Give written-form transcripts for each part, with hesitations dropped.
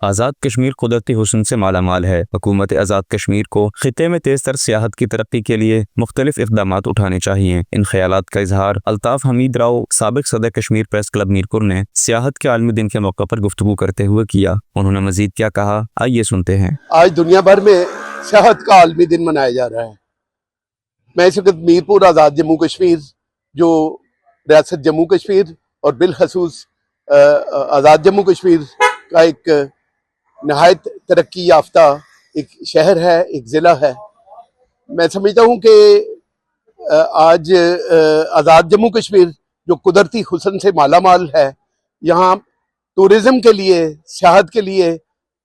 आज़ाद कश्मीर कुदरती हुस्न से मालामाल है। हुकूमत आज़ाद कश्मीर को खिते में तेज तर सियाहत की तरक्की के लिए मुख्तलिफ इक़दाम उठाने चाहिए। इन ख्यालात का इजहार अल्ताफ़ हमीद राव, साबिक़ सदर कश्मीर प्रेस क्लब मीरपुर ने सियाहत के आलमी दिन के मौके पर गुफ्तगू करते हुए किया। उन्होंने मजीद क्या कहा, आइए सुनते हैं। आज दुनिया भर में सियाहत का आलमी दिन मनाया जा रहा है। मैं इस वक्त मीरपुर आज़ाद जम्मू कश्मीर, जो रियासत जम्मू कश्मीर और बिलखसूस आज़ाद जम्मू कश्मीर का एक नहायत तरक्की याफ्ता एक शहर है, एक ज़िला है। मैं समझता हूँ कि आज आज़ाद जम्मू कश्मीर जो कुदरती हुस्न से मालामाल है, यहाँ टूरिज़्म के लिए, सियाहत के लिए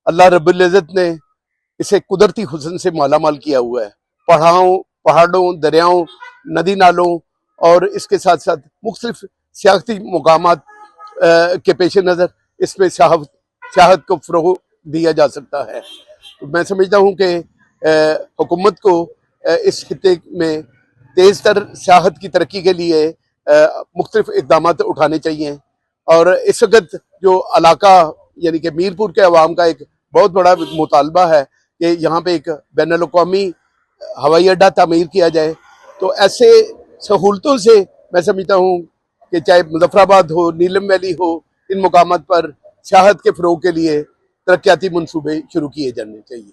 अल्लाह रब्बुल इज़्ज़त ने इसे कुदरती हुस्न से मालामाल किया हुआ है। पहाड़ों, दरियाओं, नदी नालों और इसके साथ साथ मुख्तलिफ सियाहती मकामात के पेश नज़र इसमें सियाहत को फ़रोग़ दिया जा सकता है। मैं समझता हूँ कि हुकूमत को इस खित्ते में तेज़ तर सियाहत की तरक्की के लिए मुख्तलिफ इक़दाम उठाने चाहिए। और इस वक्त जो इलाका यानी कि मीरपुर के अवाम का एक बहुत बड़ा मुतालबा है कि यहाँ पे एक बैनुल-अक़वामी हवाई अड्डा तामीर किया जाए। तो ऐसे सहूलतों से मैं समझता हूँ कि चाहे मुज़फ़्फ़राबाद हो, नीलम वैली हो, इन मुकामात पर सियाहत के फ़रोग़ के लिए तरक्याती मंसूबे शुरू किए जाने चाहिए।